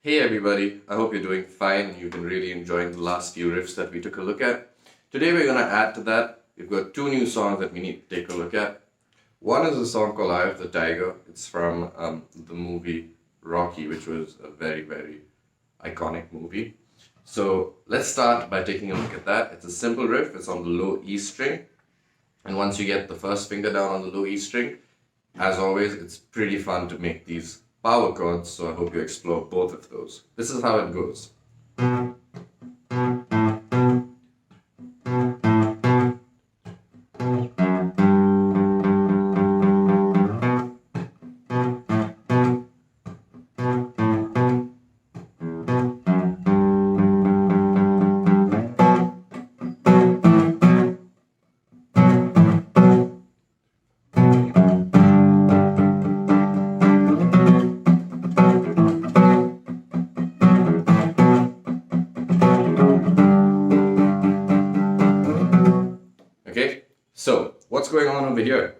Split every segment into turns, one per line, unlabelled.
Hey everybody, I hope you're doing fine and you've been really enjoying the last few riffs that we took a look at. Today we're going to add to that. We've got two new songs that we need to take a look at. One is a song called Eye of the Tiger. It's from the movie Rocky, which was a very, very iconic movie. So let's start by taking a look at that. It's a simple riff. It's on the low E string. And once you get the first finger down on the low E string, as always, it's pretty fun to make these power chords, so I hope you explore both of those. This is how it goes. Okay, so what's going on over here?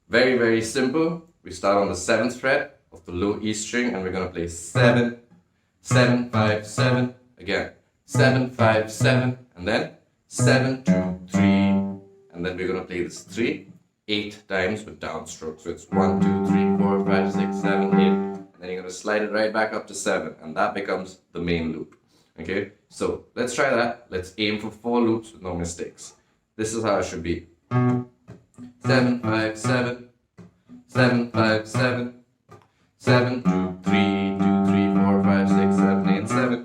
Very, very simple. We start on the 7th fret of the low E string and we're going to play 7, 7, 5, 7, again 7, 5, 7, and then 7, 2, 3, and then we're going to play this 3 8 times with downstroke. So it's 1, 2, 3, 4, 5, 6, 7, 8, and then you're going to slide it right back up to 7, and that becomes the main loop. Okay, so let's try that. Let's aim for 4 loops with no mistakes. This is how it should be. 7, 5, 7, 7, 5, 7, 7, 2, 3, 2, 3, 4, 5, 6, 7, 8, 7.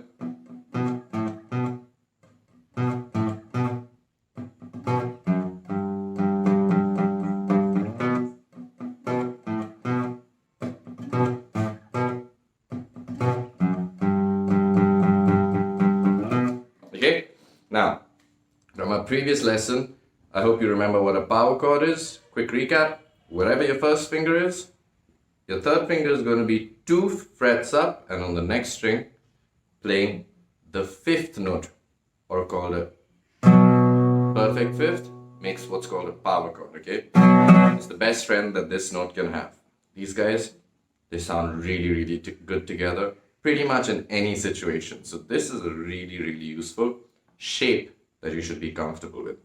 Okay, now, from our previous lesson, I hope you remember what a power chord is. Quick recap, wherever your first finger is, your third finger is going to be 2 frets up and on the next string playing the 5th note, or called a perfect 5th, makes what's called a power chord, okay? It's the best friend that this note can have. These guys, they sound really, really good together, pretty much in any situation. So this is a really, really useful shape that you should be comfortable with.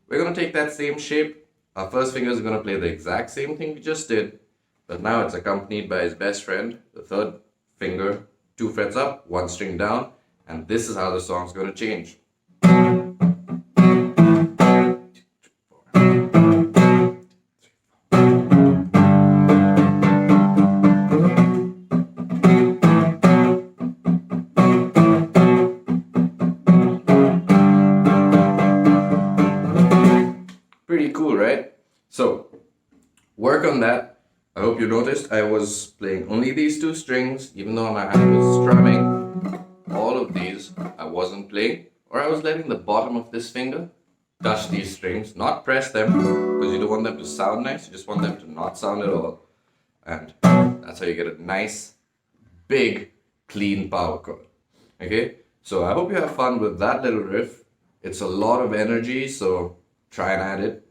We're going to take that same shape. Our first finger is going to play the exact same thing we just did, but now it's accompanied by his best friend, the third finger, 2 frets up, 1 string down, and this is how the song's going to change. Pretty cool, right? So, work on that. I hope you noticed I was playing only these 2 strings, even though my hand was strumming. All of these I wasn't playing, or I was letting the bottom of this finger touch these strings, not press them, because you don't want them to sound nice, you just want them to not sound at all. And that's how you get a nice, big, clean power chord. Okay? So I hope you have fun with that little riff. It's a lot of energy, so try and add it.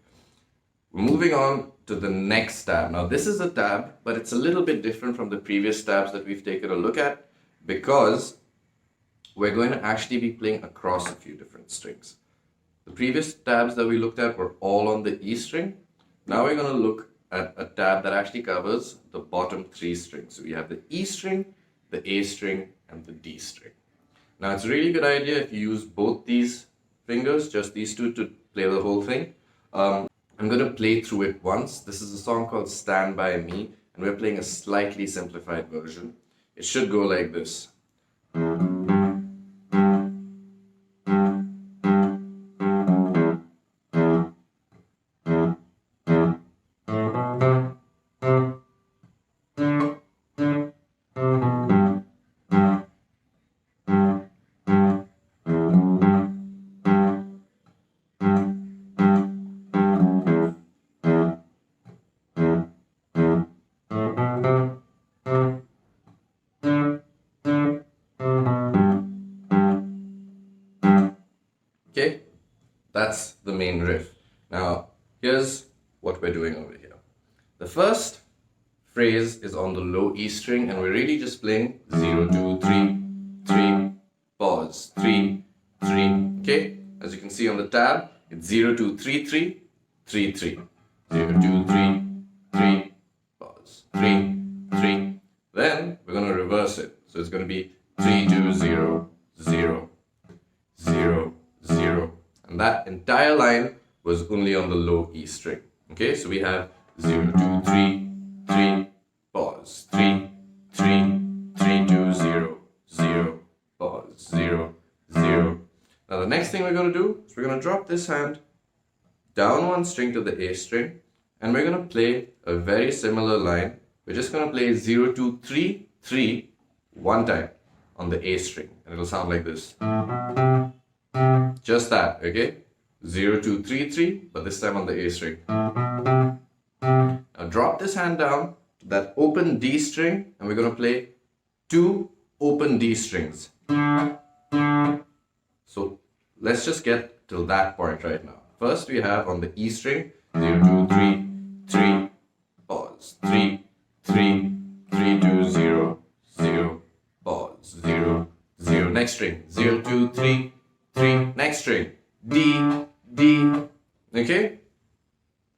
Moving on to the next tab. Now this is a tab, but it's a little bit different from the previous tabs that we've taken a look at, because we're going to actually be playing across a few different strings. The previous tabs that we looked at were all on the E string. Now we're going to look at a tab that actually covers the bottom 3 strings. So we have the E string, the A string, and the D string. Now it's a really good idea if you use both these fingers, just these 2, to play the whole thing. I'm going to play through it once. This is a song called Stand By Me, and we're playing a slightly simplified version. It should go like this. Okay, that's the main riff. Now, here's what we're doing over here. The first phrase is on the low E string, and we're really just playing 0, 2, 3, pause, 3, 3. Okay, as you can see on the tab, it's 0, 2, 3, 3, 3, 3. 0, 2, 3, 3, pause, 3, 3. Then we're going to reverse it. So it's going to be 3, 2, 0, 0, 0, 0. And that entire line was only on the low E string. Okay, so we have 0, 2, 3, 3, pause, 3, 3, 3, 2, 0, 0, pause, 0, 0. Now the next thing we're going to do is we're going to drop this hand down one string to the A string, and we're going to play a very similar line. We're just going to play 0, 2, 3, 3 one time on the A string, and it'll sound like this. Just that, okay? 0, 2, 3, 3, but this time on the A string. Now drop this hand down to that open D string, and we're going to play 2 open D strings. So let's just get to that point right now. First we have on the E string 0, 2, 3, 3, pause, 3, 3, 3, 2, 0, 0, pause, 0, 0. Next string 0, 2, 3, 3. Next string D, D. Okay?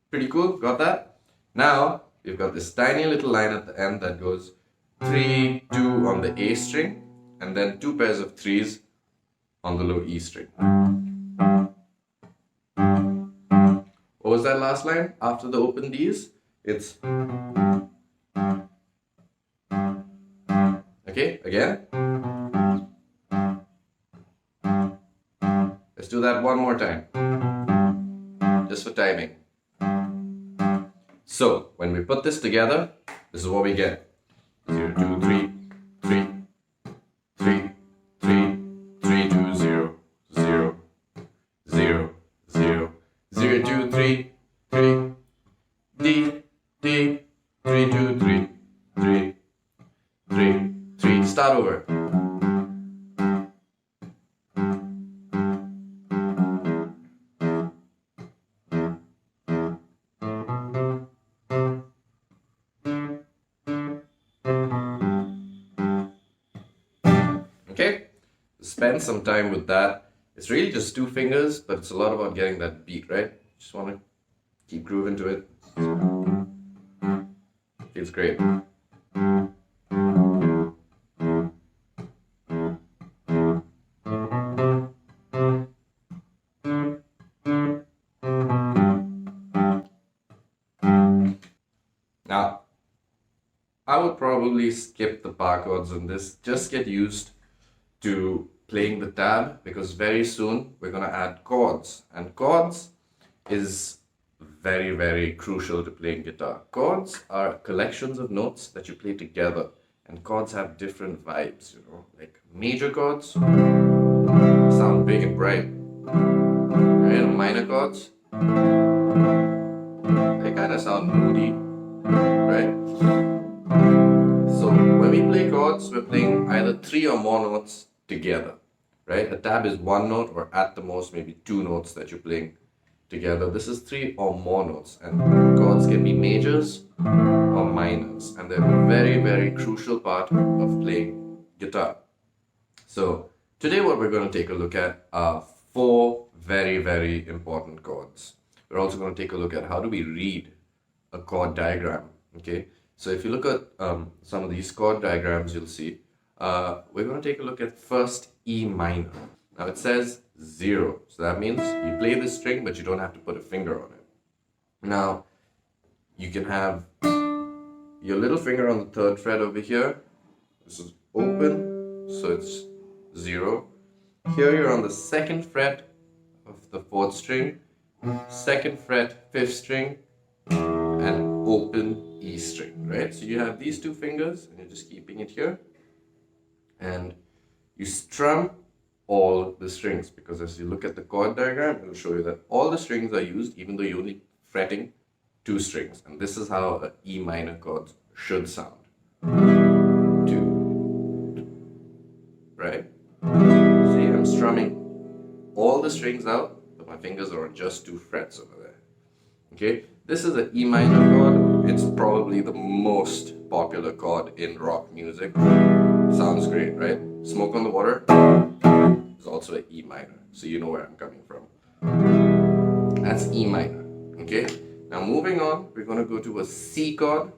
Pretty cool, got that? Now we've got this tiny little line at the end that goes 3, 2 on the A string, and then 2 pairs of 3s on the low E string. What was that last line after the open Ds? It's okay, again. Let's do that one more time, just for timing. So when we put this together, this is what we get. 0, 2, 3, 3, 3, 3, 3, 2, 0, 0, 0, 0, 0, 2, 3, 3, D, D, 3, 2, 3, 3, 3, 3. Start over. Okay, spend some time with that. It's really just 2 fingers, but it's a lot about getting that beat, right? Just want to keep grooving to it. Feels great. Now, I would probably skip the bar chords on this. Just get used to playing the tab, because very soon we're going to add chords, and chords is very, very crucial to playing guitar. Chords are collections of notes that you play together, and chords have different vibes, you know, like major chords sound big and bright, right? Minor chords, they kind of sound moody, right? So when we play chords, we're playing either 3 or more notes together, right? A tab is 1 note, or at the most maybe 2 notes that you're playing together. This is 3 or more notes, and chords can be majors or minors, and they're a very, very crucial part of playing guitar. So today what we're going to take a look at are 4 very, very important chords. We're also going to take a look at how do we read a chord diagram, okay? So if you look at some of these chord diagrams, you'll see we're going to take a look at first E minor. Now it says 0, so that means you play this string, but you don't have to put a finger on it. Now you can have your little finger on the 3rd fret over here. This is open, so it's 0. Here you're on the 2nd fret of the 4th string, 2nd fret, 5th string, and open E string, right? So you have these 2 fingers, and you're just keeping it here, and you strum all the strings, because as you look at the chord diagram, it will show you that all the strings are used, even though you're only fretting 2 strings. And this is how an E minor chord should sound. 2, right? See, I'm strumming all the strings out, but my fingers are on just 2 frets over there. Okay, this is an E minor chord. It's probably the most popular chord in rock music. Sounds great, right? Smoke on the Water. minor, so you know where I'm coming from. That's E minor, okay? Now moving on, we're going to go to a C chord,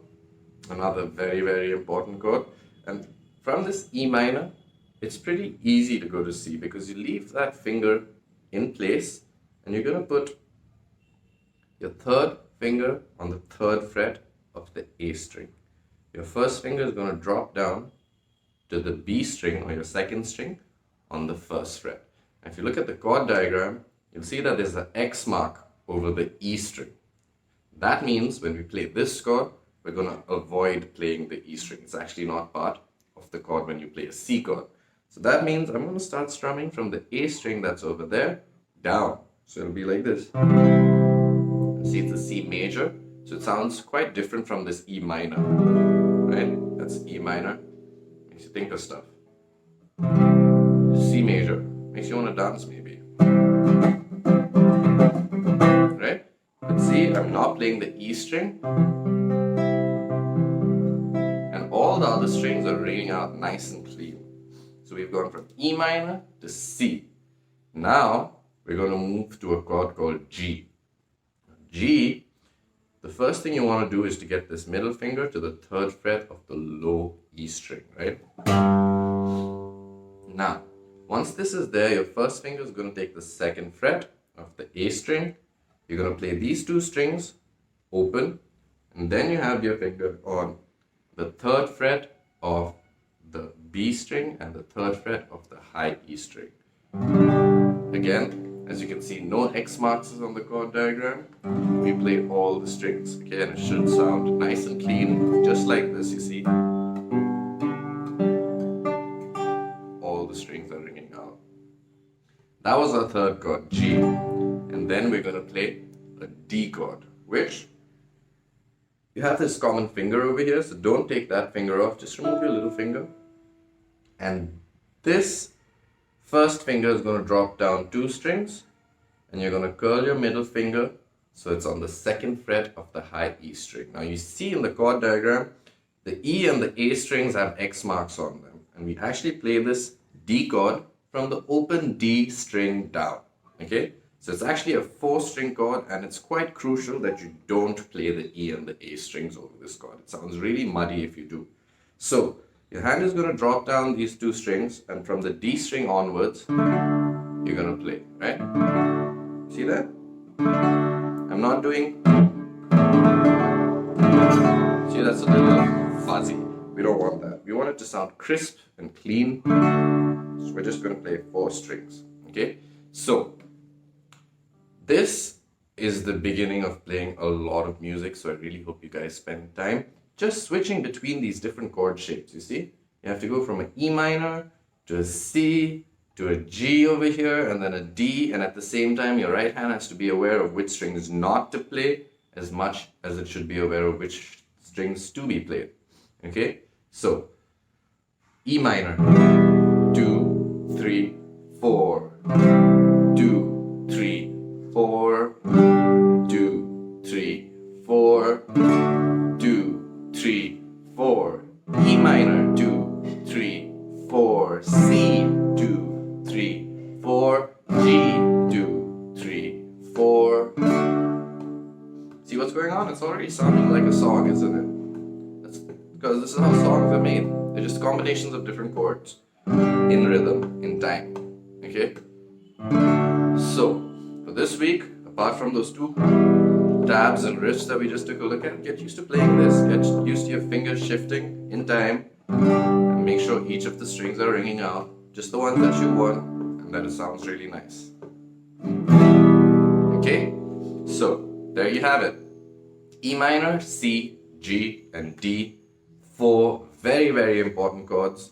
another very, very important chord. And from this E minor, it's pretty easy to go to C because you leave that finger in place and you're going to put your third finger on the third fret of the A string. Your first finger is going to drop down to the B string or your second string on the first fret. And if you look at the chord diagram, you'll see that there's an X mark over the E string. That means when we play this chord, we're going to avoid playing the E string. It's actually not part of the chord when you play a C chord. So that means I'm going to start strumming from the A string that's over there down. So it'll be like this. See, it's a C major, so it sounds quite different from this E minor, right? That's E minor, makes you think of stuff. C major, makes you want to dance maybe, right? But see, I'm not playing the E string, and all the other strings are ringing out nice and clean. So we've gone from E minor to C. Now, we're going to move to a chord called G. G, the first thing you want to do is to get this middle finger to the third fret of the low E string, right? Now, once this is there, your first finger is going to take the second fret of the A string. You're going to play these two strings open, and then you have your finger on the third fret of the B string and the third fret of the high E string. Again, as you can see, no X marks on the chord diagram. We play all the strings, okay, and it should sound nice and clean, just like this, you see. All the strings are ringing out. That was our third chord, G. And then we're going to play a D chord, which you have this common finger over here, so don't take that finger off, just remove your little finger. And this first finger is going to drop down two strings, and you're going to curl your middle finger so it's on the second fret of the high E string. Now you see in the chord diagram, the E and the A strings have X marks on them, and we actually play this D chord from the open D string down, okay? So it's actually a 4-string chord, and it's quite crucial that you don't play the E and the A strings over this chord. It sounds really muddy if you do. So your hand is going to drop down these two strings, and from the D string onwards, you're going to play, right? See that? I'm not doing... See, that's a little fuzzy. We don't want that. We want it to sound crisp and clean. So we're just going to play 4 strings, okay? So this is the beginning of playing a lot of music, so I really hope you guys spend time just switching between these different chord shapes, you see? You have to go from an E minor to a C to a G over here and then a D, and at the same time your right hand has to be aware of which strings not to play as much as it should be aware of which strings to be played, okay? So, E minor, 2, 3, 4, 2, 3, 4, 2, 3, 4, 2, 3, 4, E minor, 2, 3, 4, C, 2, 3, 4, G, 2, 3, 4. See what's going on? It's already sounding like a song, isn't it? That's because this is how songs are made. They're just combinations of different chords in rhythm, in time. Okay? So, for this week, apart from those two tabs and riffs that we just took a look at, get used to playing this. Get used to your fingers shifting in time. And make sure each of the strings are ringing out. Just the ones that you want, and that it sounds really nice. Okay? So, there you have it. E minor, C, G, and D. 4 very, very important chords.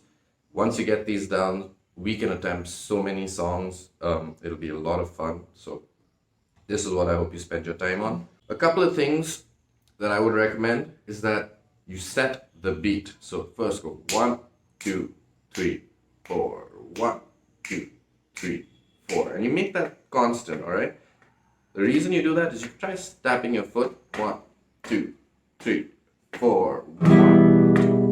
Once you get these down, we can attempt so many songs. It'll be a lot of fun. So this is what I hope you spend your time on. A couple of things that I would recommend is that you set the beat. So first go 1, 2, 3, 4. 1, 2, 3, 4. And you make that constant, alright? The reason you do that is you try tapping your foot. 1, 2, 3, 4. 1, 2.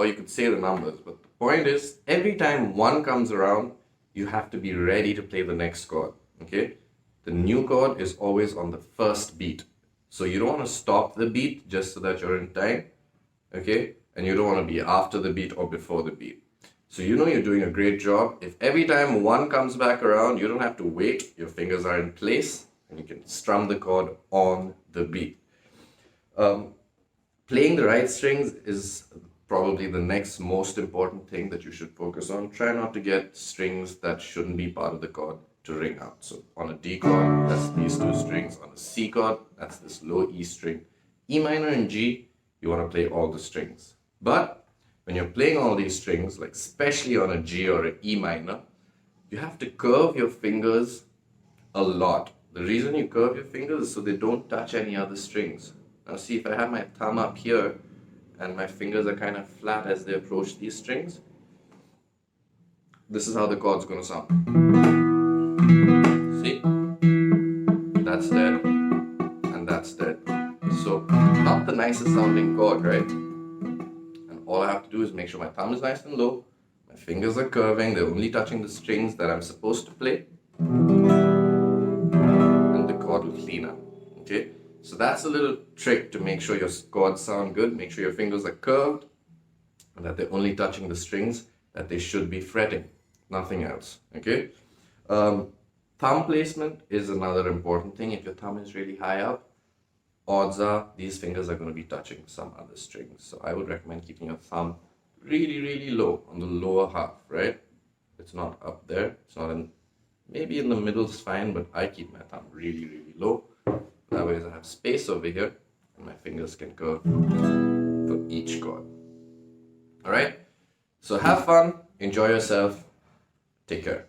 or you could say the numbers. But the point is, every time one comes around, you have to be ready to play the next chord. Okay? The new chord is always on the first beat. So you don't want to stop the beat just so that you're in time. Okay? And you don't want to be after the beat or before the beat. So you know you're doing a great job if every time one comes back around, you don't have to wait, your fingers are in place, and you can strum the chord on the beat. Playing the right strings is probably the next most important thing that you should focus on. Try not to get strings that shouldn't be part of the chord to ring out. So on a D chord, that's these two strings. On a C chord, that's this low E string. E minor and G, you want to play all the strings. But when you're playing all these strings, like especially on a G or an E minor, you have to curve your fingers a lot. The reason you curve your fingers is so they don't touch any other strings. Now see, if I have my thumb up here and my fingers are kind of flat as they approach these strings, this is how the chord's going to sound. See? That's dead and that's dead. So, not the nicest sounding chord, right? All I have to do is make sure my thumb is nice and low, my fingers are curving, they're only touching the strings that I'm supposed to play, and the chord will clean up. Okay? So that's a little trick to make sure your chords sound good. Make sure your fingers are curved and that they're only touching the strings that they should be fretting, nothing else. Okay? Thumb placement is another important thing. If your thumb is really high up, odds are these fingers are going to be touching some other strings. So I would recommend keeping your thumb really, really low on the lower half, right? It's not up there. It's not in, maybe in the middle is fine, but I keep my thumb really, really low. That way I have space over here and my fingers can curve for each chord. All right? So have fun, enjoy yourself, take care.